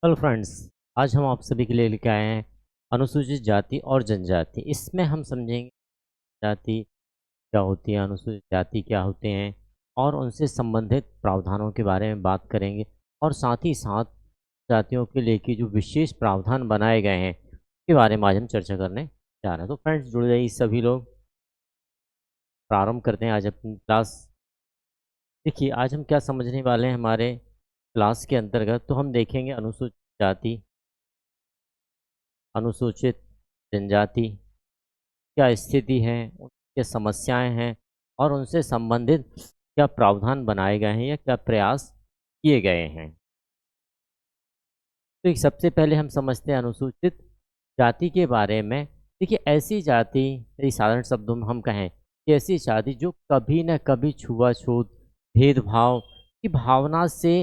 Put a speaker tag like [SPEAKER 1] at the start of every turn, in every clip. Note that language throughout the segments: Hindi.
[SPEAKER 1] Hello friends. आज हम आप सभी के लिए लेके आए हैं अनुसूचित जाति और जनजाति। इसमें हम समझेंगे जाति क्या होती है, अनुसूचित जाति क्या होते हैं और उनसे संबंधित प्रावधानों के बारे में बात करेंगे। और साथ ही साथ जातियों के लेके जो विशेष प्रावधान बनाए गए हैं उसके बारे में आज हम चर्चा करने जा रहे हैं। तो फ्रेंड्स जुड़ जाइए सभी लोग, प्रारंभ करते हैं आज अपनी क्लास। देखिए आज हम क्या समझने वाले हैं हमारे क्लास के अंतर्गत। तो हम देखेंगे अनुसूचित जाति, अनुसूचित जनजाति क्या स्थिति है, उनकी समस्याएं हैं और उनसे संबंधित क्या प्रावधान बनाए गए हैं या क्या प्रयास किए गए हैं। तो एक सबसे पहले हम समझते हैं अनुसूचित जाति के बारे में। देखिए ऐसी जाति, यदि साधारण शब्दों में हम कहें कि ऐसी जाति जो कभी न कभी छुआछूत, भेदभाव की भावना से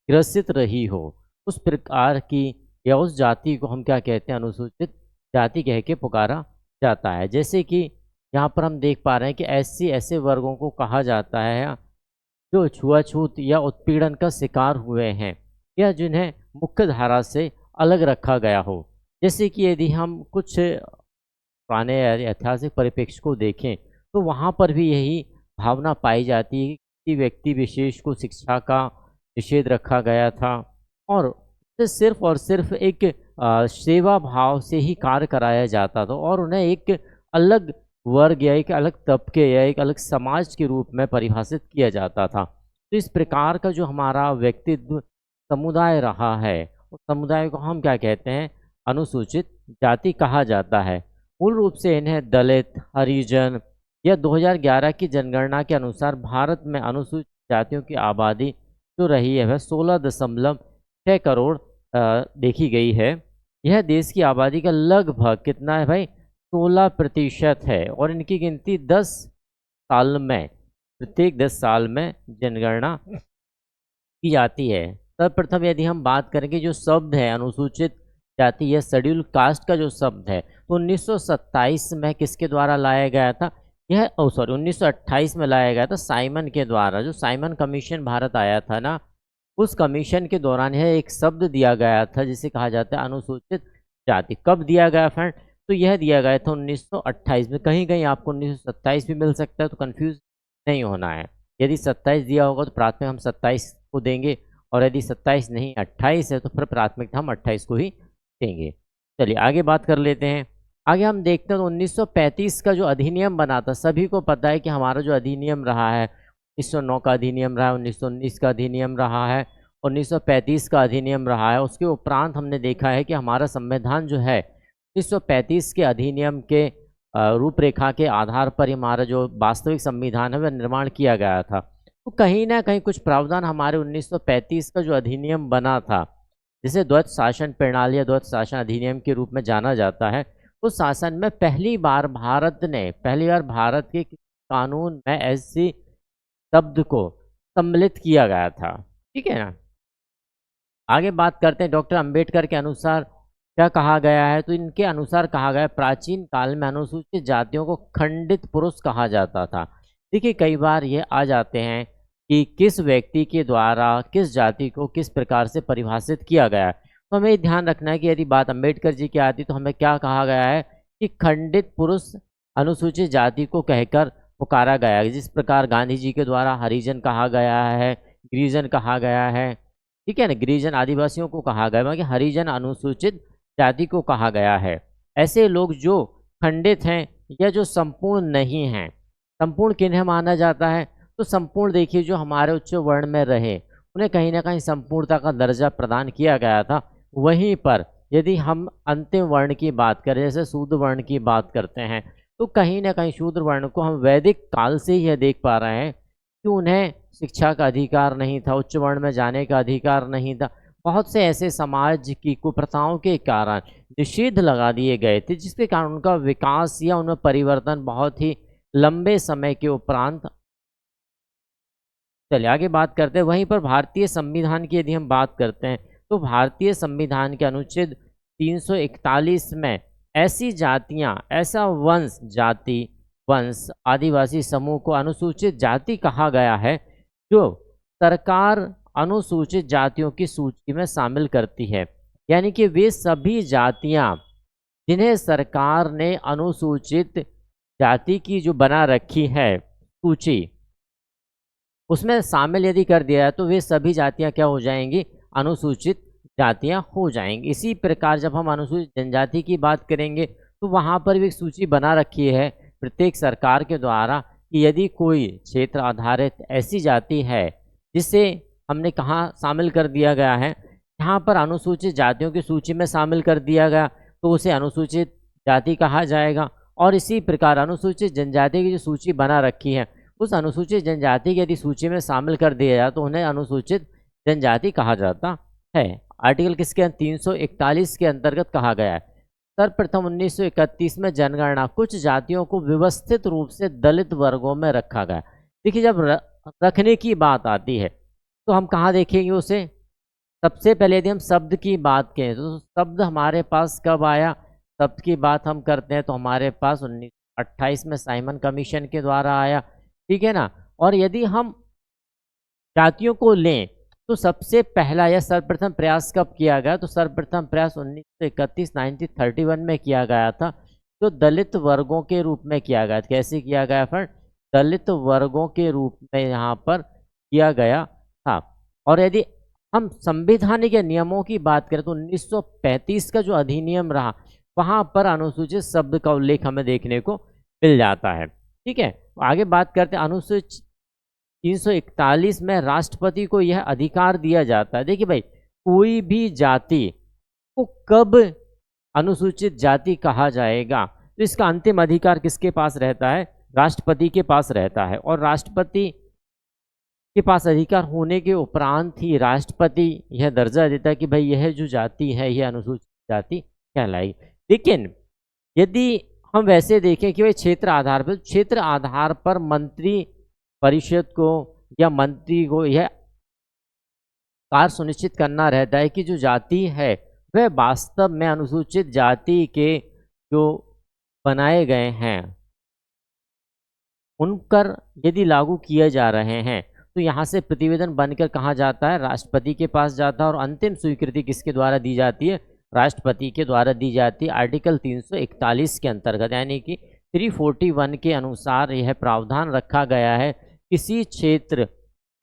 [SPEAKER 1] ग्रसित रही हो, उस प्रकार की या उस जाति को हम क्या कहते हैं, अनुसूचित जाति कह के पुकारा जाता है। जैसे कि यहाँ पर हम देख पा रहे हैं कि ऐसे वर्गों को कहा जाता है जो छुआछूत या उत्पीड़न का शिकार हुए हैं या जिन्हें मुख्य धारा से अलग रखा गया हो। जैसे कि यदि हम कुछ पुराने या ऐतिहासिक परिप्रेक्ष्य को देखें तो वहाँ पर भी यही भावना पाई जाती है कि व्यक्ति विशेष को शिक्षा का निषेध रखा गया था और उसे सिर्फ और सिर्फ एक सेवा भाव से ही कार्य कराया जाता था और उन्हें एक अलग वर्ग या एक अलग तबके या एक अलग समाज के रूप में परिभाषित किया जाता था। तो इस प्रकार का जो हमारा व्यक्तित्व समुदाय रहा है उस समुदाय को हम क्या कहते हैं, अनुसूचित जाति कहा जाता है। मूल रूप से इन्हें दलित, हरिजन या 2011 की जनगणना के अनुसार भारत में अनुसूचित जातियों की आबादी जो रही है वह 16.6 करोड़ देखी गई है। यह देश की आबादी का लगभग कितना है भाई, 16% है और इनकी गिनती 10 साल में, प्रत्येक 10 साल में जनगणना की जाती है। सर्वप्रथम यदि हम बात करेंगे जो शब्द है अनुसूचित जाति या शेड्यूल कास्ट का जो शब्द है तो 1927 में किसके द्वारा लाया गया था, यह 1928 में लाया गया था साइमन के द्वारा। जो साइमन कमीशन भारत आया था ना, उस कमीशन के दौरान यह एक शब्द दिया गया था जिसे कहा जाता है अनुसूचित जाति। कब दिया गया फ्रेंड, तो यह दिया गया था 1928 में। कहीं कहीं आपको 1927 भी मिल सकता है, तो कंफ्यूज नहीं होना है। यदि 27 दिया होगा तो प्राथमिक हम 27 को देंगे और यदि 27 नहीं 28 है तो फिर प्राथमिकता हम 28 को ही देंगे। चलिए आगे बात कर लेते हैं। आगे हम देखते हैं तो 1935 का जो अधिनियम बना था, सभी को पता है कि हमारा जो अधिनियम रहा है 1909 का अधिनियम रहा है, 1919 का अधिनियम रहा है, 1935 का अधिनियम रहा है। उसके उपरांत हमने देखा है कि हमारा संविधान जो है 1935 के अधिनियम के रूपरेखा के आधार पर हमारा जो वास्तविक संविधान है वह निर्माण किया गया था। तो कहीं ना कहीं कुछ प्रावधान हमारे 1935 का जो अधिनियम बना था, जिसे द्वैत शासन प्रणाली या द्वैत शासन अधिनियम के रूप में जाना जाता है, उस शासन में पहली बार भारत के कानून में ऐसी शब्द को सम्मिलित किया गया था। ठीक है ना। आगे बात करते हैं डॉक्टर अंबेडकर के अनुसार क्या कहा गया है। तो इनके अनुसार कहा गया है प्राचीन काल में अनुसूचित जातियों को खंडित पुरुष कहा जाता था। देखिए कई बार ये आ जाते हैं कि किस व्यक्ति के द्वारा किस जाति को किस प्रकार से परिभाषित किया गया है। तो हमें ध्यान रखना है कि यदि बात अंबेडकर जी की आती तो हमें क्या कहा गया है कि खंडित पुरुष अनुसूचित जाति को कहकर पुकारा गया है। जिस प्रकार गांधी जी के द्वारा हरिजन कहा गया है, गिरिजन कहा गया है, ठीक है ना, गिरिजन आदिवासियों को कहा गया, बाकी हरिजन अनुसूचित जाति को कहा गया है। ऐसे लोग जो खंडित हैं या जो संपूर्ण नहीं हैं, संपूर्ण किन्हें माना जाता है, तो संपूर्ण देखिए जो हमारे उच्च वर्ण में रहे उन्हें कहीं ना कहीं संपूर्णता का दर्जा प्रदान किया गया था। वहीं पर यदि हम अंतिम वर्ण की बात करें, जैसे शूद्र वर्ण की बात करते हैं, तो कहीं ना कहीं शूद्र वर्ण को हम वैदिक काल से ही यह देख पा रहे हैं कि उन्हें शिक्षा का अधिकार नहीं था, उच्च वर्ण में जाने का अधिकार नहीं था। बहुत से ऐसे समाज की कुप्रथाओं के कारण निषेध लगा दिए गए थे, जिसके कारण उनका विकास या उनमें परिवर्तन बहुत ही लंबे समय के उपरांत। चलिए आगे बात करते हैं। वहीं पर भारतीय संविधान की यदि हम बात करते हैं तो भारतीय संविधान के अनुच्छेद 341 में ऐसी जातियां, ऐसा वंश, जाति, वंश, आदिवासी समूह को अनुसूचित जाति कहा गया है जो सरकार अनुसूचित जातियों की सूची में शामिल करती है। यानी कि वे सभी जातियां जिन्हें सरकार ने अनुसूचित जाति की जो बना रखी है सूची, उसमें शामिल यदि कर दिया है तो वे सभी जातियां क्या हो जाएंगी, अनुसूचित जातियां हो जाएंगी। इसी प्रकार जब हम अनुसूचित जनजाति की बात करेंगे तो वहां पर भी एक सूची बना रखी है प्रत्येक सरकार के द्वारा कि यदि कोई क्षेत्र आधारित ऐसी जाति है जिसे हमने कहाँ शामिल कर दिया गया है, यहाँ पर अनुसूचित जातियों की सूची में शामिल कर दिया गया तो उसे अनुसूचित जाति कहा जाएगा। और इसी प्रकार अनुसूचित जनजाति की जो सूची बना रखी है उस अनुसूचित जनजाति की यदि सूची में शामिल कर दिया जाए तो उन्हें अनुसूचित जनजाति कहा जाता है। आर्टिकल किसके 341 के अंतर्गत कहा गया है। सर्वप्रथम 1931 में जनगणना कुछ जातियों को व्यवस्थित रूप से दलित वर्गों में रखा गया। देखिए जब रखने की बात आती है तो हम कहाँ देखेंगे उसे, सबसे पहले यदि हम शब्द की बात करें तो शब्द हमारे पास कब आया, शब्द की बात हम करते हैं तो हमारे पास 1928 में साइमन कमीशन के द्वारा आया, ठीक है ना। और यदि हम जातियों को लें तो सबसे पहला या सर्वप्रथम प्रयास कब किया गया, तो सर्वप्रथम प्रयास 1931 में किया गया था, जो दलित वर्गों के रूप में किया गया था। कैसे किया गया फ्रेंड, दलित वर्गों के रूप में यहाँ पर किया गया था। और यदि हम संवैधानिक नियमों की बात करें तो 1935 का जो अधिनियम रहा वहाँ पर अनुसूचित शब्द का उल्लेख हमें देखने को मिल जाता है, ठीक है। आगे बात करते हैं अनुसूचित 341 में राष्ट्रपति को यह अधिकार दिया जाता है। देखिए भाई कोई भी जाति को कब अनुसूचित जाति कहा जाएगा तो इसका अंतिम अधिकार किसके पास रहता है, राष्ट्रपति के पास रहता है। और राष्ट्रपति के पास अधिकार होने के उपरांत ही राष्ट्रपति यह दर्जा देता है कि भाई यह जो जाति है यह अनुसूचित जाति कहलाएगी। लेकिन यदि हम वैसे देखें कि भाई क्षेत्र आधार पर मंत्री परिषद को या मंत्री को यह कार्य सुनिश्चित करना रहता है कि जो जाति है वह वास्तव में अनुसूचित जाति के जो बनाए गए हैं उन पर यदि लागू किए जा रहे हैं तो यहाँ से प्रतिवेदन बनकर कहाँ जाता है, राष्ट्रपति के पास जाता है। और अंतिम स्वीकृति किसके द्वारा दी जाती है, राष्ट्रपति के द्वारा दी जाती है। आर्टिकल 341 के अंतर्गत यानी कि 341 के अनुसार यह प्रावधान रखा गया है किसी क्षेत्र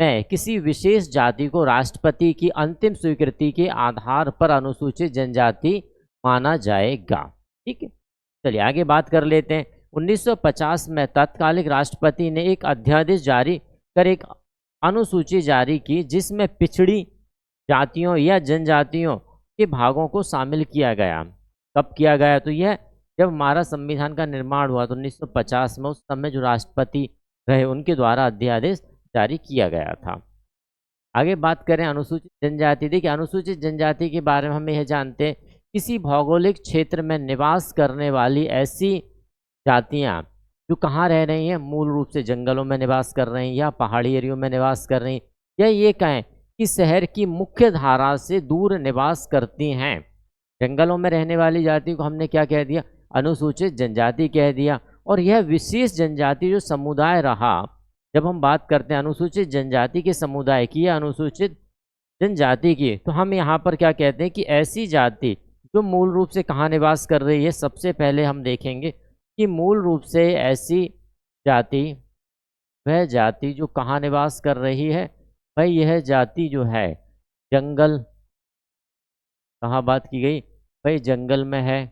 [SPEAKER 1] में किसी विशेष जाति को राष्ट्रपति की अंतिम स्वीकृति के आधार पर अनुसूचित जनजाति माना जाएगा, ठीक है। चलिए आगे बात कर लेते हैं। 1950 में तत्कालिक राष्ट्रपति ने एक अध्यादेश जारी कर एक अनुसूची जारी की जिसमें पिछड़ी जातियों या जनजातियों के भागों को शामिल किया गया। कब किया गया, तो यह जब हमारा संविधान का निर्माण हुआ तो 1950 में उस समय जो राष्ट्रपति रहे उनके द्वारा अध्यादेश जारी किया गया था। आगे बात करें अनुसूचित जनजाति। देखिए अनुसूचित जनजाति के बारे में हम यह जानते हैं किसी भौगोलिक क्षेत्र में निवास करने वाली ऐसी जातियां जो कहाँ रह रही हैं, मूल रूप से जंगलों में निवास कर रही हैं या पहाड़ी एरियो में निवास कर रही हैं, या ये कहें कि शहर की मुख्य धारा से दूर निवास करती हैं। जंगलों में रहने वाली जाति को हमने क्या कह दिया, अनुसूचित जनजाति कह दिया। और यह विशेष जनजाति जो समुदाय रहा, जब हम बात करते हैं अनुसूचित जनजाति के समुदाय की या अनुसूचित जनजाति की, तो हम यहाँ पर क्या कहते हैं कि ऐसी जाति जो मूल रूप से कहाँ निवास कर रही है। सबसे पहले हम देखेंगे कि मूल रूप से ऐसी जाति वह जाति जो कहाँ निवास कर रही है, भाई यह जाति जो है जंगल, कहाँ बात की गई, भाई जंगल में है,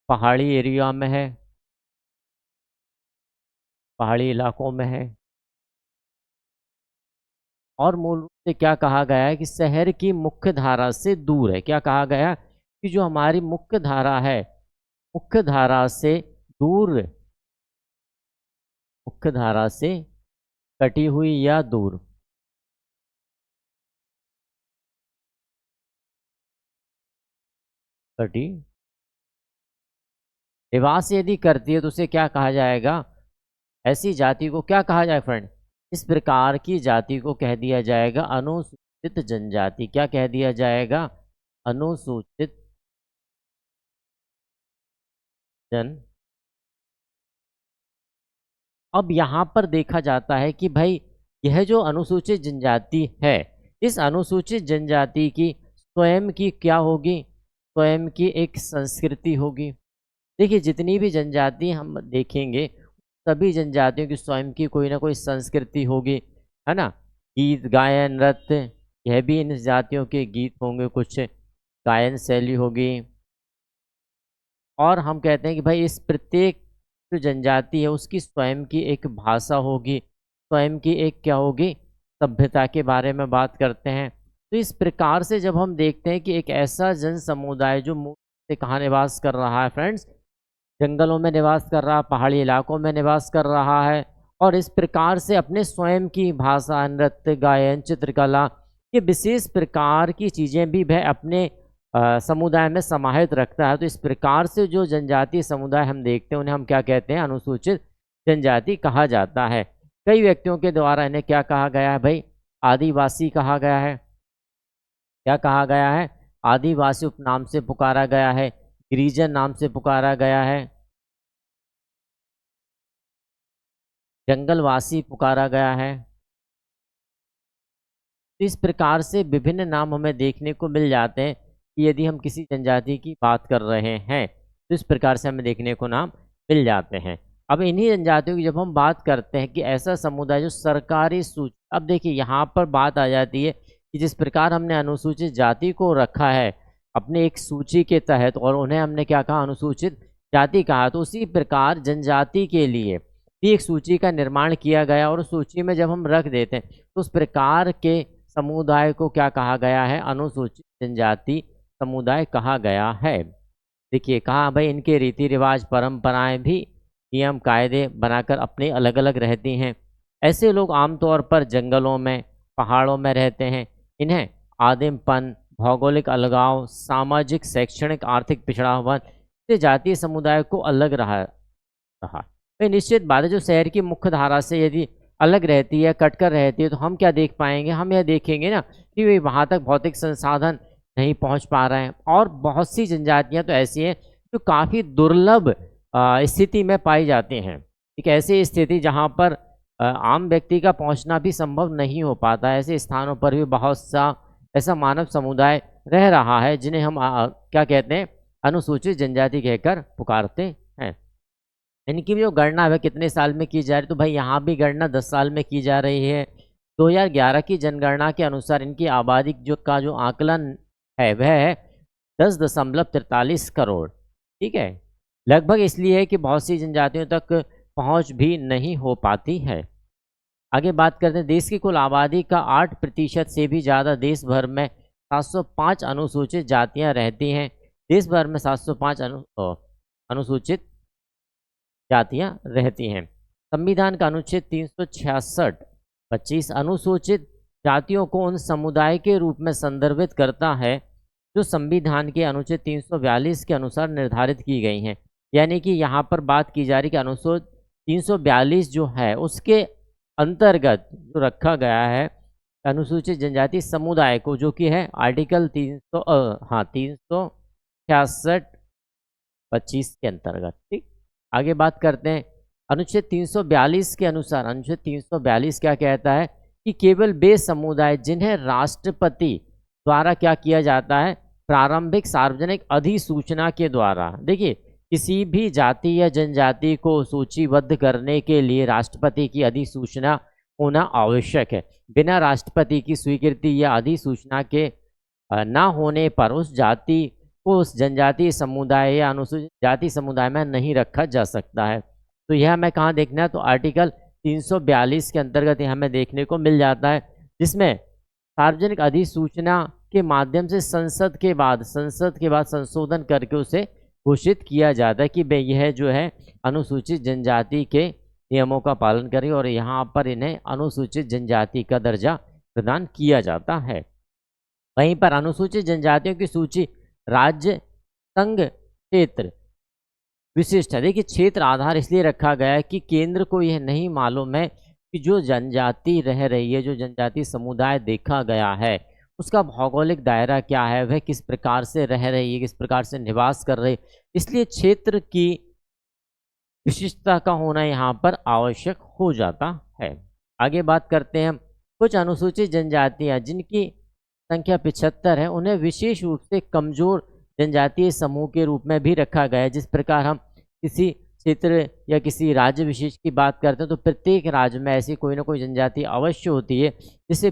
[SPEAKER 1] पहाड़ी एरिया में है, पहाड़ी इलाकों में है। और मूल रूप से क्या कहा गया है कि शहर की मुख्य धारा से दूर है। क्या कहा गया कि जो हमारी मुख्य धारा है, मुख्य धारा से दूर, मुख्य धारा से कटी हुई या दूर, कटी निवास यदि करती है तो उसे क्या कहा जाएगा, ऐसी जाति को क्या कहा जाए फ्रेंड, इस प्रकार की जाति को कह दिया जाएगा अनुसूचित जनजाति। क्या कह दिया जाएगा, अनुसूचित जन। अब यहाँ पर देखा जाता है कि भाई यह जो अनुसूचित जनजाति है, इस अनुसूचित जनजाति की स्वयं की क्या होगी, स्वयं की एक संस्कृति होगी। देखिए जितनी भी जनजाति हम देखेंगे, सभी जनजातियों की स्वयं की कोई ना कोई संस्कृति होगी, है ना? गीत, गायन, नृत्य, यह भी इन जातियों के गीत होंगे, कुछ गायन शैली होगी। और हम कहते हैं कि भाई इस प्रत्येक जो जनजाति है उसकी स्वयं की एक भाषा होगी, स्वयं की एक क्या होगी, सभ्यता के बारे में बात करते हैं। तो इस प्रकार से जब हम देखते हैं कि एक ऐसा जन समुदाय जो मूल से कहाँ निवास कर रहा है फ्रेंड्स, जंगलों में निवास कर रहा है, पहाड़ी इलाकों में निवास कर रहा है, और इस प्रकार से अपने स्वयं की भाषा, नृत्य, गायन, चित्रकला, ये विशेष प्रकार की चीज़ें भी वह अपने समुदाय में समाहित रखता है। तो इस प्रकार से जो जनजातीय समुदाय हम देखते हैं उन्हें हम क्या कहते हैं, अनुसूचित जनजाति कहा जाता है। कई व्यक्तियों के द्वारा इन्हें क्या कहा गया है भाई, आदिवासी कहा गया है। क्या कहा गया है, आदिवासी उपनाम से पुकारा गया है, गिरिजन नाम से पुकारा गया है, जंगलवासी पुकारा गया है। तो इस प्रकार से विभिन्न नाम हमें देखने को मिल जाते हैं कि यदि हम किसी जनजाति की बात कर रहे हैं तो इस प्रकार से हमें देखने को नाम मिल जाते हैं। अब इन्हीं जनजातियों की जब हम बात करते हैं कि ऐसा समुदाय जो सरकारी सूची, अब देखिए यहाँ पर बात आ जाती है कि जिस प्रकार हमने अनुसूचित जाति को रखा है अपने एक सूची के तहत और उन्हें हमने क्या कहा, अनुसूचित जाति कहा, तो उसी प्रकार जनजाति के लिए भी एक सूची का निर्माण किया गया और उस सूची में जब हम रख देते हैं तो उस प्रकार के समुदाय को क्या कहा गया है, अनुसूचित जनजाति समुदाय कहा गया है। देखिए कहाँ भाई इनके रीति रिवाज, परंपराएं भी नियम कायदे बनाकर अपने अलग अलग रहती हैं। ऐसे लोग आमतौर पर जंगलों में, पहाड़ों में रहते हैं। इन्हें आदिमपन, भौगोलिक अलगाव, सामाजिक, शैक्षणिक, आर्थिक पिछड़ापन से जातीय समुदाय को अलग रहा। भाई निश्चित बात है, जो शहर की मुख्य धारा से यदि अलग रहती है, कटकर रहती है, तो हम क्या देख पाएंगे, हम यह देखेंगे ना कि वे वहाँ तक भौतिक संसाधन नहीं पहुँच पा रहे हैं। और बहुत सी जनजातियाँ तो ऐसी हैं जो काफ़ी दुर्लभ स्थिति में पाई जाती हैं। एक ऐसी स्थिति जहाँ पर आम व्यक्ति का पहुँचना भी संभव नहीं हो पाता। ऐसे स्थानों पर भी बहुत सा ऐसा मानव समुदाय रह रहा है जिन्हें हम क्या कहते हैं, अनुसूचित जनजाति कहकर पुकारते हैं। इनकी भी जो गणना है कितने साल में की जा रही है, तो भाई यहाँ भी गणना 10 साल में की जा रही है। 2011 की जनगणना के अनुसार इनकी आबादी जो आकलन है वह है 10.43 करोड़। ठीक है, लगभग इसलिए है कि बहुत सी जनजातियों तक पहुँच भी नहीं हो पाती है। आगे बात करते हैं, देश की कुल आबादी का 8% से भी ज़्यादा देश भर में 705 अनुसूचित जातियाँ रहती हैं। देश भर में 705 अनुसूचित जातियां रहती हैं। संविधान का अनुच्छेद 366 25 अनुसूचित जातियों को उन समुदाय के रूप में संदर्भित करता है जो संविधान के अनुच्छेद 342 के अनुसार निर्धारित की गई हैं। यानी कि यहाँ पर बात की जा रही कि अनुच्छेद 342 जो है उसके अंतर्गत जो रखा गया है अनुसूचित जनजाति समुदाय को, जो कि है आर्टिकल 366 25 के अंतर्गत। ठीक, आगे बात करते हैं, अनुच्छेद 342 के अनुसार अनुच्छेद 342 क्या कहता है कि केवल वे समुदाय जिन्हें राष्ट्रपति द्वारा क्या किया जाता है, प्रारंभिक सार्वजनिक अधिसूचना के द्वारा, देखिए किसी भी जाति या जनजाति को सूचीबद्ध करने के लिए राष्ट्रपति की अधिसूचना होना आवश्यक है। बिना राष्ट्रपति की स्वीकृति या अधिसूचना के ना होने पर उस जाति को उस जनजातीय समुदाय या अनुसूचित जाति समुदाय में नहीं रखा जा सकता है। तो यह हमें कहाँ देखना है, तो आर्टिकल 342 के अंतर्गत यह हमें देखने को मिल जाता है, जिसमें सार्वजनिक अधिसूचना के माध्यम से संसद के बाद संशोधन करके उसे घोषित किया जाता है कि भाई यह जो है अनुसूचित जनजाति के नियमों का पालन करे और यहाँ पर इन्हें अनुसूचित जनजाति का दर्जा प्रदान किया जाता है। वहीं पर अनुसूचित जनजातियों की सूची राज्य, संघ, क्षेत्र विशिष्ट है। देखिए क्षेत्र आधार इसलिए रखा गया है कि केंद्र को यह नहीं मालूम है कि जो जनजाति रह रही है, जो जनजाति समुदाय देखा गया है, उसका भौगोलिक दायरा क्या है, वह किस प्रकार से रह रही है, किस प्रकार से निवास कर रही है। इसलिए क्षेत्र की विशिष्टता का होना यहाँ पर आवश्यक हो जाता है। आगे बात करते हैं हम, कुछ अनुसूचित जनजातियाँ जिनकी संख्या 75 है उन्हें विशेष रूप से कमजोर जनजातीय समूह के रूप में भी रखा गया है। जिस प्रकार हम किसी क्षेत्र या किसी राज्य विशेष की बात करते हैं तो प्रत्येक राज्य में ऐसी कोई ना कोई जनजाति अवश्य होती है जिसे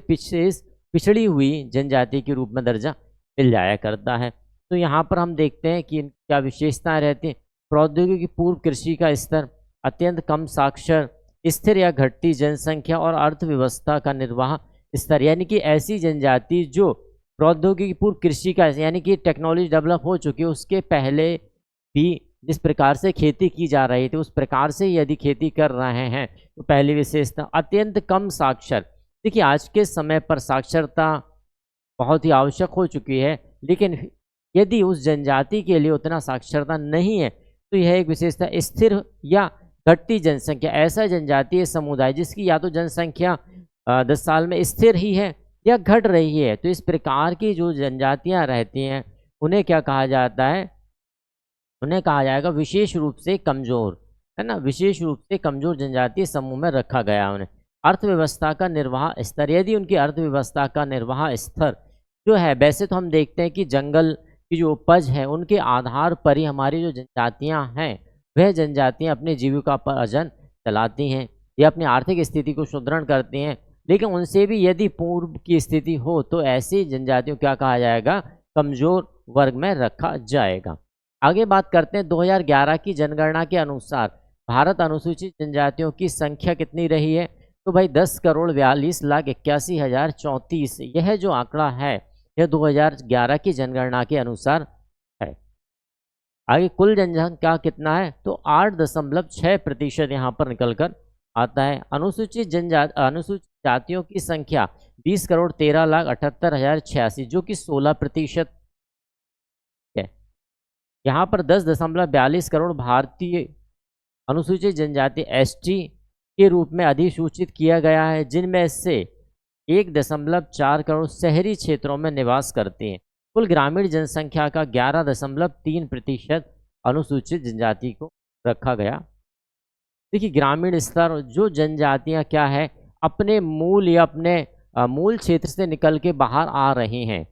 [SPEAKER 1] पिछड़ी हुई जनजाति के रूप में दर्जा मिल जाया करता है। तो यहाँ पर हम देखते हैं कि क्या विशेषताएं रहती हैं। प्रौद्योगिकी पूर्व कृषि का स्तर, अत्यंत कम साक्षर, स्थिर या घटती जनसंख्या और अर्थव्यवस्था का निर्वाह स्तर, यानी कि ऐसी जनजाति जो प्रौद्योगिकी पूर्व कृषि का यानी कि टेक्नोलॉजी डेवलप हो चुकी है उसके पहले भी जिस प्रकार से खेती की जा रही थी उस प्रकार से यदि खेती कर रहे हैं तो पहली विशेषता अत्यंत कम साक्षर। देखिए आज के समय पर साक्षरता बहुत ही आवश्यक हो चुकी है, लेकिन यदि उस जनजाति के लिए उतना साक्षरता नहीं है तो यह एक विशेषता। स्थिर या घटती जनसंख्या, ऐसा जनजातीय समुदाय जिसकी या तो जनसंख्या 10 साल में स्थिर ही है या घट रही है, तो इस प्रकार की जो जनजातियां रहती हैं उन्हें क्या कहा जाता है, उन्हें कहा जाएगा विशेष रूप से कमजोर, है ना, विशेष रूप से कमजोर जनजातीय समूह में रखा गया उन्हें। अर्थव्यवस्था का निर्वाह स्तर, यदि उनकी अर्थव्यवस्था का निर्वाह स्तर जो है, वैसे तो हम देखते हैं कि जंगल की जो उपज है उनके आधार पर ही हमारी जो जनजातियां हैं वह जनजातियां अपनी जीविकोपार्जन चलाती हैं या अपनी आर्थिक स्थिति को सुदृढ़ करती हैं, लेकिन उनसे भी यदि पूर्व की स्थिति हो तो ऐसी जनजातियों क्या कहा जाएगा, कमजोर वर्ग में रखा जाएगा। आगे बात करते हैं 2011 की जनगणना के अनुसार भारत अनुसूचित जनजातियों की संख्या कितनी रही है, तो भाई 10,42,81,034। यह जो आंकड़ा है यह 2011 की जनगणना के अनुसार है। आगे कुल जनसंख्या कितना है, तो 8.6% यहाँ पर निकल कर आता है। अनुसूचित जातियों की संख्या 20,13,78,086 जो कि 16% है। यहाँ पर 10.42 करोड़ भारतीय अनुसूचित जनजाति एसटी के रूप में अधिसूचित किया गया है, जिनमें से 1.4 करोड़ शहरी क्षेत्रों में निवास करते हैं। कुल ग्रामीण जनसंख्या का 11.3% अनुसूचित जनजाति को रखा गया। देखिए ग्रामीण स्तर जो जनजातियां क्या है अपने मूल या अपने मूल क्षेत्र से निकल के बाहर आ रही हैं,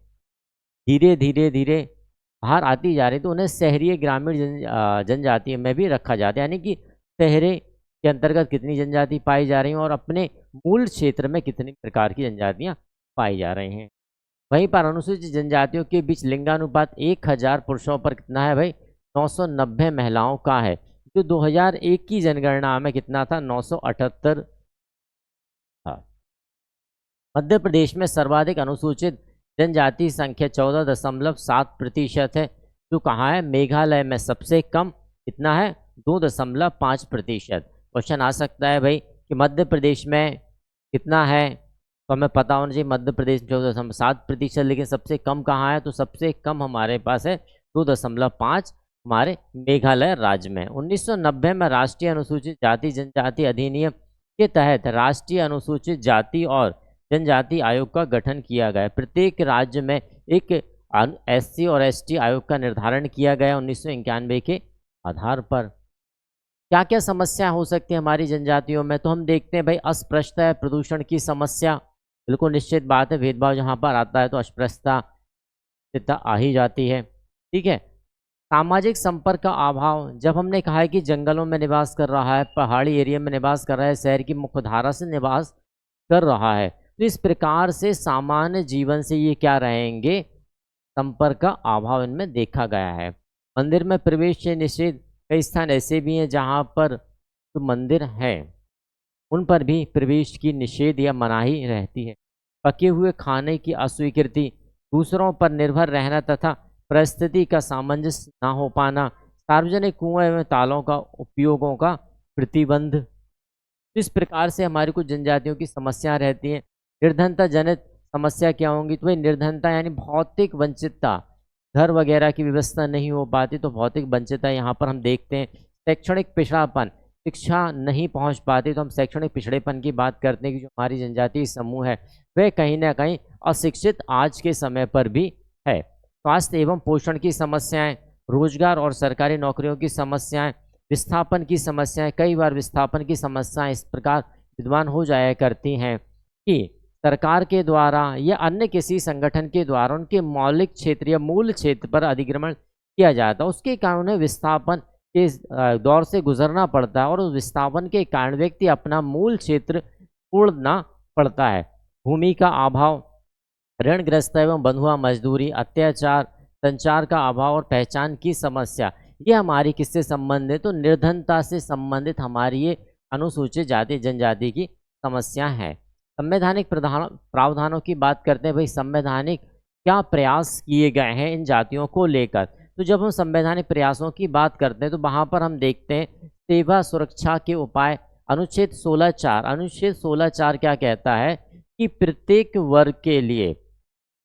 [SPEAKER 1] धीरे धीरे बाहर आती जा रही, तो उन्हें शहरी ग्रामीण जनजाति में भी रखा जाता है, यानी कि शहरे के अंतर्गत कितनी जनजाति पाई जा रही हैं और अपने मूल क्षेत्र में कितनी प्रकार की जनजातियां पाई जा रही हैं। वहीं पर अनुसूचित जनजातियों के बीच लिंगानुपात 1000 पुरुषों पर कितना है भाई, 990 महिलाओं का है, जो 2001 की जनगणना में कितना था, 978 था। मध्य प्रदेश में सर्वाधिक अनुसूचित जनजाति संख्या 14.7% है, जो कहाँ है, मेघालय में सबसे कम कितना है, 2.5%। क्वेश्चन आ सकता है भाई कि मध्य प्रदेश में कितना है, तो हमें पता होना चाहिए मध्य प्रदेश में 14.7%, लेकिन सबसे कम कहाँ है, तो सबसे कम हमारे पास है 2.5 हमारे मेघालय राज्य में। 1990 में राष्ट्रीय अनुसूचित जाति जनजाति अधिनियम के तहत राष्ट्रीय अनुसूचित जाति और जनजाति आयोग का गठन किया गया। प्रत्येक राज्य में एक एससी और एसटी आयोग का निर्धारण किया गया 1991 के आधार पर। क्या क्या समस्या हो सकती है हमारी जनजातियों में, तो हम देखते हैं भाई अस्पृश्यता, प्रदूषण की समस्या, बिल्कुल निश्चित बात है, भेदभाव जहाँ पर आता है तो अस्पृश्यता आ ही जाती है। ठीक है, सामाजिक संपर्क का अभाव, जब हमने कहा है कि जंगलों में निवास कर रहा है, पहाड़ी एरिया में निवास कर रहा है, शहर की मुख्य धारा से निवास कर रहा है, तो इस प्रकार से सामान्य जीवन से ये क्या रहेंगे, संपर्क का अभाव इनमें देखा गया है। मंदिर में प्रवेश से निषेध, कई स्थान ऐसे भी हैं जहाँ पर जो मंदिर हैं उन पर भी प्रवेश की निषेध या मनाही रहती है। पके हुए खाने की अस्वीकृति, दूसरों पर निर्भर रहना तथा परिस्थिति का सामंजस्य ना हो पाना, सार्वजनिक कुएं एवं तालों का उपयोगों का प्रतिबंध। इस प्रकार से हमारी कुछ जनजातियों की समस्या रहती हैं। निर्धनता जनित समस्या क्या होंगी, तो वही निर्धनता यानी भौतिक वंचितता, घर वगैरह की व्यवस्था नहीं हो पाती तो भौतिक वंचितता यहाँ पर हम देखते हैं। शैक्षणिक पिछड़ापन, शिक्षा नहीं पहुँच पाती तो हम शैक्षणिक पिछड़ेपन की बात करते हैं कि जो हमारी जनजातीय समूह है वह कहीं ना कहीं अशिक्षित आज के समय पर भी है। स्वास्थ्य एवं पोषण की समस्याएं, रोजगार और सरकारी नौकरियों की समस्याएं, विस्थापन की समस्याएं, कई बार विस्थापन की समस्याएं इस प्रकार विद्यमान हो जाया करती हैं कि सरकार के द्वारा या अन्य किसी संगठन के द्वारा उनके मौलिक क्षेत्र या मूल क्षेत्र पर अधिक्रमण किया जाता है, उसके कारण उन्हें विस्थापन के दौर से गुजरना पड़ता है और उस विस्थापन के कारण व्यक्ति अपना मूल क्षेत्र छोड़ना पड़ता है। भूमि का अभाव, ऋणग्रस्त एवं बंधुआ मजदूरी, अत्याचार, संचार का अभाव और पहचान की समस्या, ये हमारी किससे संबंधित, तो निर्धनता से संबंधित हमारी ये अनुसूचित जाति जनजाति की समस्या है। संवैधानिक प्रावधानों की बात करते हैं। भाई संवैधानिक क्या प्रयास किए गए हैं इन जातियों को लेकर, तो जब हम संवैधानिक प्रयासों की बात करते हैं तो वहाँ पर हम देखते हैं सेवा सुरक्षा के उपाय। अनुच्छेद 16(4), अनुच्छेद 16(4) क्या कहता है कि प्रत्येक वर्ग के लिए,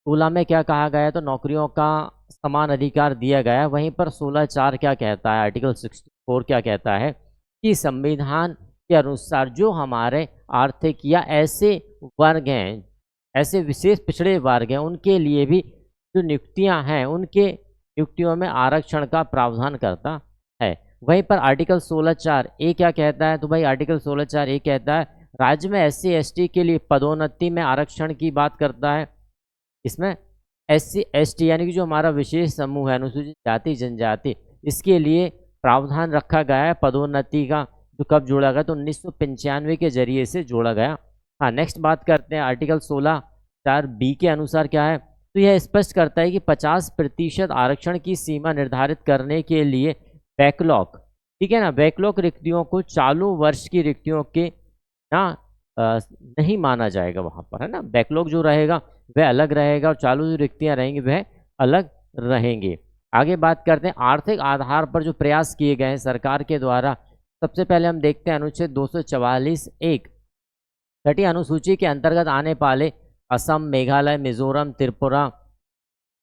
[SPEAKER 1] 16 में क्या कहा गया है, तो नौकरियों का समान अधिकार दिया गया है। वहीं पर 16(4) क्या कहता है, आर्टिकल 64 क्या कहता है कि संविधान के अनुसार जो हमारे आर्थिक या ऐसे वर्ग हैं, ऐसे विशेष पिछड़े वर्ग हैं, उनके लिए भी जो नियुक्तियां हैं उनके नियुक्तियों में आरक्षण का प्रावधान करता है। वहीं पर आर्टिकल 16(4) क्या कहता है, तो भाई आर्टिकल 16(4) कहता है राज्य में SC ST के लिए पदोन्नति में आरक्षण की बात करता है। इसमें SC ST यानी कि जो हमारा विशेष समूह है अनुसूचित जाति जनजाति, इसके लिए प्रावधान रखा गया है पदोन्नति का, जो कब जोड़ा गया, तो 1995 के जरिए से जोड़ा गया। हाँ, नेक्स्ट बात करते हैं आर्टिकल 16(4)B के अनुसार क्या है, तो यह स्पष्ट करता है कि 50% आरक्षण की सीमा निर्धारित करने के लिए बैकलॉग, ठीक है ना, बैकलॉग रिक्तियों को चालू वर्ष की रिक्तियों के ना नहीं माना जाएगा वहाँ पर, है ना। बैकलॉग जो रहेगा वह अलग रहेगा और चालू जो रिक्तियाँ रहेंगी वह अलग रहेंगी। आगे बात करते हैं आर्थिक आधार पर जो प्रयास किए गए हैं सरकार के द्वारा। सबसे पहले हम देखते हैं अनुच्छेद 244(1), छठी अनुसूची के अंतर्गत आने वाले असम, मेघालय, मिजोरम, त्रिपुरा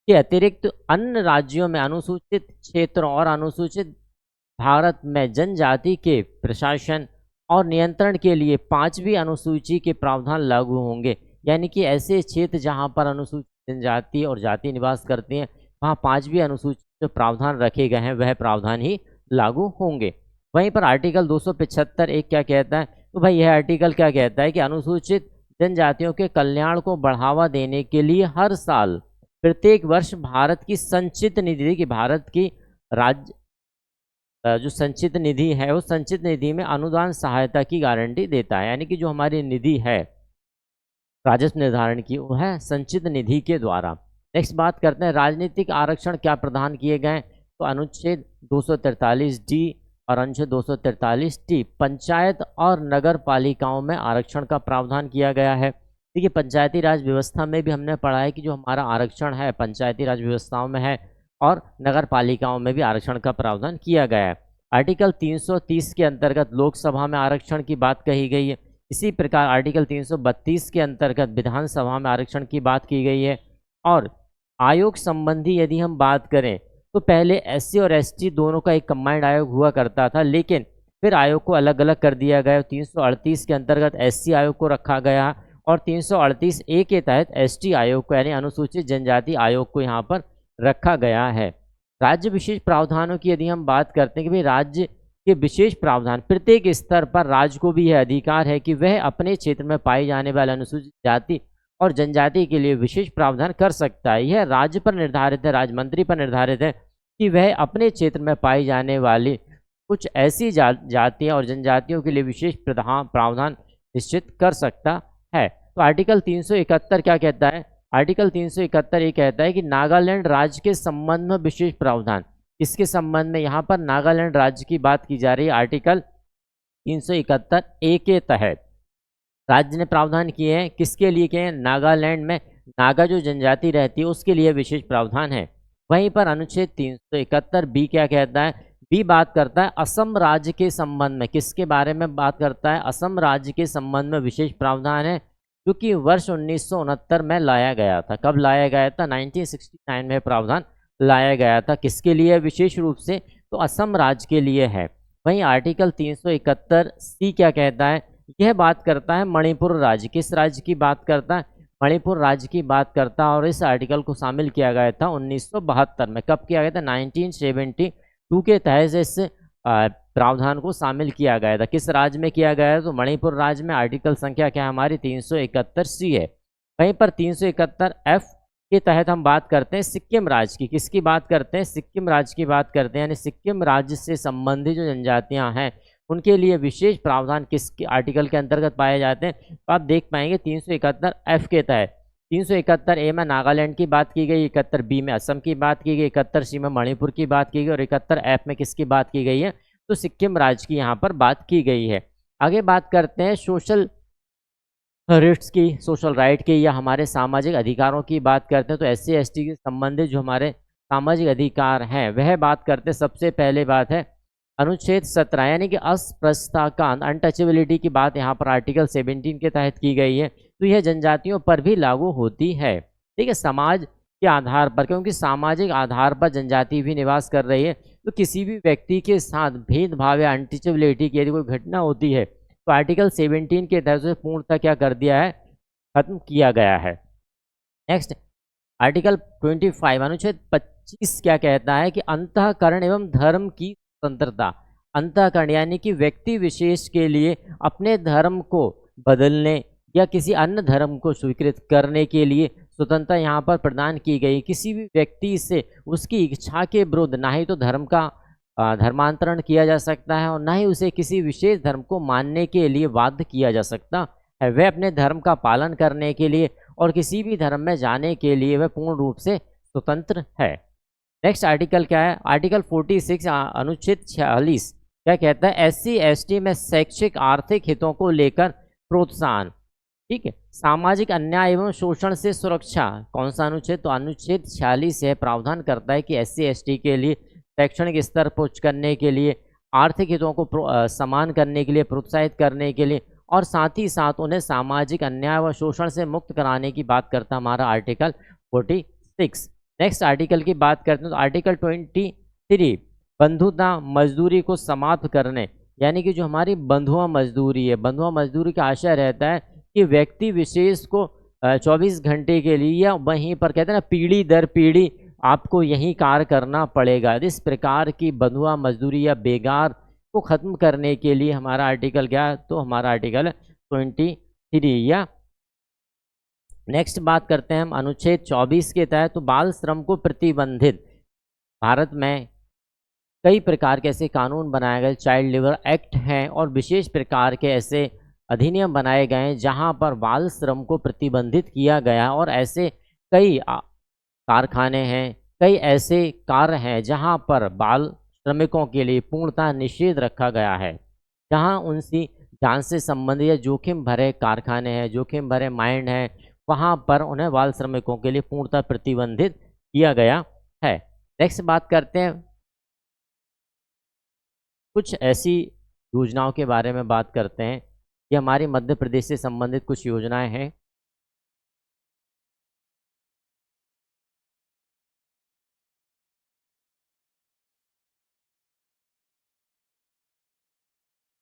[SPEAKER 1] के अतिरिक्त अन्य राज्यों में अनुसूचित क्षेत्रों और अनुसूचित भारत में जनजाति के प्रशासन और नियंत्रण के लिए 5वीं अनुसूची के प्रावधान लागू होंगे। यानी कि ऐसे क्षेत्र जहां पर अनुसूचित जनजाति और जाति निवास करती हैं वहां 5वीं अनुसूची जो प्रावधान रखे गए हैं वह प्रावधान ही लागू होंगे। वहीं पर आर्टिकल 275(1) क्या कहता है, तो भाई यह आर्टिकल क्या कहता है कि अनुसूचित जनजातियों के कल्याण को बढ़ावा देने के लिए हर साल प्रत्येक वर्ष भारत की संचित निधि, की भारत की राज्य जो संचित निधि है उस संचित निधि में अनुदान सहायता की गारंटी देता है। यानी कि जो हमारी निधि है राजस्व निर्धारण की, वो है संचित निधि के द्वारा। नेक्स्ट बात करते हैं राजनीतिक आरक्षण क्या प्रदान किए गए, तो अनुच्छेद 243D और अनुच्छेद 243T पंचायत और नगर पालिकाओं में आरक्षण का प्रावधान किया गया है। देखिए पंचायती राज व्यवस्था में भी हमने पढ़ा है कि जो हमारा आरक्षण है पंचायती राज व्यवस्थाओं में है और नगर पालिकाओं में भी आरक्षण का प्रावधान किया गया है। आर्टिकल 330 के अंतर्गत लोकसभा में आरक्षण की बात कही गई है। इसी प्रकार आर्टिकल 332 के अंतर्गत विधानसभा में आरक्षण की बात की गई है। और आयोग संबंधी यदि हम बात करें तो पहले SC और ST दोनों का एक कंबाइंड आयोग हुआ करता था, लेकिन फिर आयोग को अलग अलग कर दिया गया। 338 के अंतर्गत SC आयोग को रखा गया और 338A के तहत ST आयोग को यानी अनुसूचित जनजाति आयोग को यहाँ पर रखा गया है। राज्य विशेष प्रावधानों की यदि हम बात करते हैं कि भाई राज्य के विशेष प्रावधान, प्रत्येक स्तर पर राज्य को भी यह अधिकार है कि वह अपने क्षेत्र में पाई जाने वाले अनुसूचित जाति और जनजाति के लिए विशेष प्रावधान कर सकता है। यह राज्य पर निर्धारित है, राज्य मंत्री पर निर्धारित है कि वह अपने क्षेत्र में पाई जाने वाली कुछ ऐसी जातियाँ और जनजातियों के लिए विशेष प्रावधान निश्चित कर सकता है। तो आर्टिकल 371 क्या कहता है, आर्टिकल 371 ये कहता है कि नागालैंड राज्य के संबंध में विशेष प्रावधान। इसके संबंध में यहाँ पर नागालैंड राज्य की बात की जा रही है। आर्टिकल 371A के तहत राज्य ने प्रावधान किए हैं, किसके लिए किए हैं, नागालैंड में नागा जो जनजाति रहती है उसके लिए विशेष प्रावधान है। वहीं पर अनुच्छेद 371B क्या कहता है, बी बात करता है असम राज्य के संबंध में। किसके बारे में बात करता है, असम राज्य के संबंध में विशेष प्रावधान है जो कि वर्ष 1969 में लाया गया था। कब लाया गया था, 1969 में प्रावधान लाया गया था। किसके लिए विशेष रूप से, तो असम राज्य के लिए है। वहीं आर्टिकल 371C क्या कहता है, यह बात करता है मणिपुर राज्य। किस राज्य की बात करता है, मणिपुर राज्य की बात करता है। और इस आर्टिकल को शामिल किया गया था 1972 में। कब किया गया था, 1972 के तहत इस प्रावधान को शामिल किया गया था। किस राज्य में किया गया है, तो मणिपुर राज्य में। आर्टिकल संख्या क्या है हमारी, 371C है। वहीं पर 371 F के तहत हम बात करते हैं सिक्किम राज्य की। किसकी बात करते हैं? सिक्किम राज्य की बात करते हैं। यानी सिक्किम राज्य से संबंधित जो जनजातियां हैं उनके लिए विशेष प्रावधान किस आर्टिकल के अंतर्गत पाए जाते हैं? तो आप देख पाएंगे 371F के तहत 371A में नागालैंड की बात की गई, 71B में असम की बात की गई, 71C में मणिपुर की बात की गई और 71F में किसकी बात की गई है? तो सिक्किम राज्य की यहाँ पर बात की गई है। आगे बात करते हैं सोशल रिट्स की, सोशल राइट की, या हमारे सामाजिक अधिकारों की बात करते हैं तो SC ST के संबंधित जो हमारे सामाजिक अधिकार हैं वह बात करते हैं। सबसे पहले बात है अनुच्छेद 17 यानी कि अस्पृश्यता का अनटचेबिलिटी की बात यहाँ पर आर्टिकल 17 के तहत की गई है। तो यह जनजातियों पर भी लागू होती है, ठीक है, समाज के आधार पर, क्योंकि सामाजिक आधार पर जनजाति भी निवास कर रही है। तो किसी भी व्यक्ति के साथ भेदभाव या अनटचेबिलिटी की यदि कोई घटना होती है तो आर्टिकल 17 के तहत से पूर्णतः क्या कर दिया है? खत्म किया गया है। नेक्स्ट आर्टिकल 25 अनुच्छेद 25 क्या कहता है कि अंतःकरण एवं धर्म की स्वतंत्रता। अंतःकरण यानी कि व्यक्ति विशेष के लिए अपने धर्म को बदलने या किसी अन्य धर्म को स्वीकृत करने के लिए स्वतंत्रता यहाँ पर प्रदान की गई। किसी भी व्यक्ति से उसकी इच्छा के विरुद्ध ना ही तो धर्म का धर्मांतरण किया जा सकता है और ना ही उसे किसी विशेष धर्म को मानने के लिए बाध्य किया जा सकता है। वह अपने धर्म का पालन करने के लिए और किसी भी धर्म में जाने के लिए वह पूर्ण रूप से स्वतंत्र है। नेक्स्ट आर्टिकल क्या है? आर्टिकल 46 अनुच्छेद 46 क्या कहता है? SC ST में शैक्षिक आर्थिक हितों को लेकर प्रोत्साहन, ठीक है, सामाजिक अन्याय एवं शोषण से सुरक्षा। कौन सा अनुच्छेद? तो अनुच्छेद 46 है, प्रावधान करता है कि SC ST के लिए शैक्षणिक स्तर पर उच्च करने के लिए, आर्थिक हितों को समान करने के लिए, प्रोत्साहित करने के लिए और साथ ही साथ उन्हें सामाजिक अन्याय व शोषण से मुक्त कराने की बात करता हमारा आर्टिकल 46। नेक्स्ट आर्टिकल की बात करते हैं तो आर्टिकल 23 बंधुता मजदूरी को समाप्त करने, यानी कि जो हमारी बंधुआ मजदूरी है, बंधुआ मजदूरी का आशय रहता है कि व्यक्ति विशेष को 24 घंटे के लिए या वहीं पर कहते हैं ना पीढ़ी दर पीढ़ी आपको यही कार्य करना पड़ेगा। इस प्रकार की बंधुआ मजदूरी या बेगार को खत्म करने के लिए हमारा आर्टिकल क्या? तो हमारा आर्टिकल 23 या नेक्स्ट बात करते हैं हम अनुच्छेद 24 के तहत तो बाल श्रम को प्रतिबंधित। भारत में कई प्रकार के ऐसे कानून बनाए गए, चाइल्ड लेबर एक्ट हैं और विशेष प्रकार के ऐसे अधिनियम बनाए गए हैं जहां पर बाल श्रम को प्रतिबंधित किया गया और ऐसे कई कारखाने हैं, कई ऐसे कार्य हैं जहां पर बाल श्रमिकों के लिए पूर्णतः निषेध रखा गया है। जहां उनकी जान से संबंधित या जोखिम भरे कारखाने हैं, जोखिम भरे माइंड हैं, वहां पर उन्हें बाल श्रमिकों के लिए पूर्णतः प्रतिबंधित किया गया है। नेक्स्ट बात करते हैं कुछ ऐसी योजनाओं के बारे में बात करते हैं। ये हमारी मध्य प्रदेश से संबंधित कुछ योजनाएं हैं।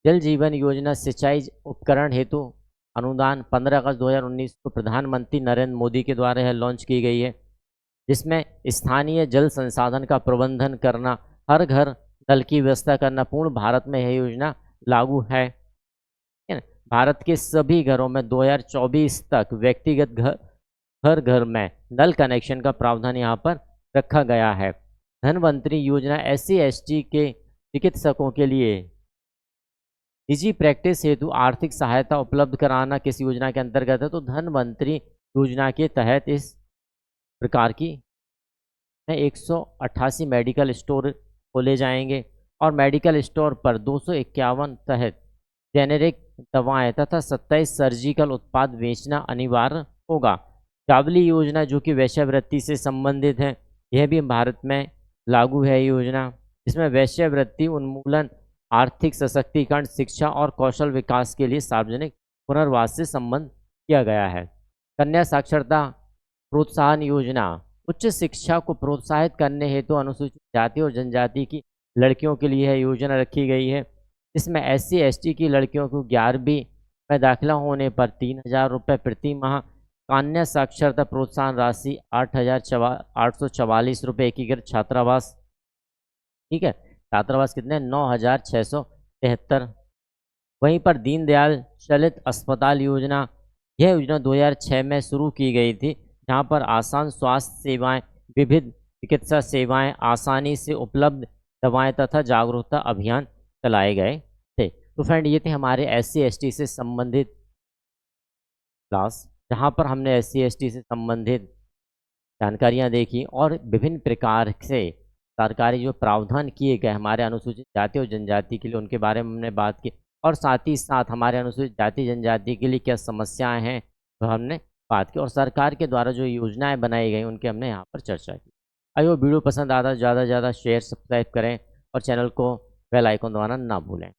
[SPEAKER 1] जल जीवन योजना सिंचाई उपकरण हेतु अनुदान 15 अगस्त 2019 को प्रधानमंत्री नरेंद्र मोदी के द्वारा यह लॉन्च की गई है, जिसमें स्थानीय जल संसाधन का प्रबंधन करना, हर घर नल की व्यवस्था करना, पूर्ण भारत में यह योजना लागू है। भारत के सभी घरों में 2024 तक व्यक्तिगत घर घर में नल कनेक्शन का प्रावधान यहाँ पर रखा गया है। धनवंतरी योजना SC ST के चिकित्सकों के लिए निजी प्रैक्टिस हेतु आर्थिक सहायता उपलब्ध कराना किस योजना के अंतर्गत है? तो धनवंतरी योजना के तहत इस प्रकार की 188 मेडिकल स्टोर खोले जाएंगे और मेडिकल स्टोर पर 251 तहत जेनेरिक दवाएं तथा 27 सर्जिकल उत्पाद बेचना अनिवार्य होगा। जावली योजना जो कि वैश्यावृत्ति से संबंधित है, यह भी भारत में लागू है योजना, जिसमें वैश्यावृत्ति उन्मूलन, आर्थिक सशक्तिकरण, शिक्षा और कौशल विकास के लिए सार्वजनिक पुनर्वास से संबंध किया गया है। कन्या साक्षरता प्रोत्साहन योजना उच्च शिक्षा को प्रोत्साहित करने हेतु अनुसूचित जाति और जनजाति की लड़कियों के लिए यह योजना रखी गई है। इसमें SC ST की लड़कियों को 11वीं में दाखिला होने पर 3000 रुपये प्रति माह, कन्या साक्षरता प्रोत्साहन राशि 8,844 रुपये एकीकृत छात्रावास, ठीक है, छात्रावास कितने? 9,673। वहीं पर दीनदयाल चलित अस्पताल योजना यह योजना 2006 में शुरू की गई थी, जहाँ पर आसान स्वास्थ्य सेवाएं, विविध चिकित्सा सेवाएं, आसानी से उपलब्ध दवाएं तथा जागरूकता अभियान चलाए गए थे। तो फ्रेंड ये थे हमारे एससी एसटी से संबंधित क्लास, जहाँ पर हमने एससी एसटी से संबंधित जानकारियाँ देखी और विभिन्न प्रकार से सरकारी जो प्रावधान किए गए हमारे अनुसूचित जाति और जनजाति के लिए, उनके बारे में हमने बात की और साथ ही साथ हमारे अनुसूचित जाति जनजाति के लिए क्या समस्याएं हैं तो हमने बात की और सरकार के द्वारा जो योजनाएं बनाई गई उनके हमने यहाँ पर चर्चा की। आई होप वीडियो पसंद आता है, ज़्यादा से ज़्यादा शेयर सब्सक्राइब करें और चैनल को बेल आइकन दबाना ना भूलें।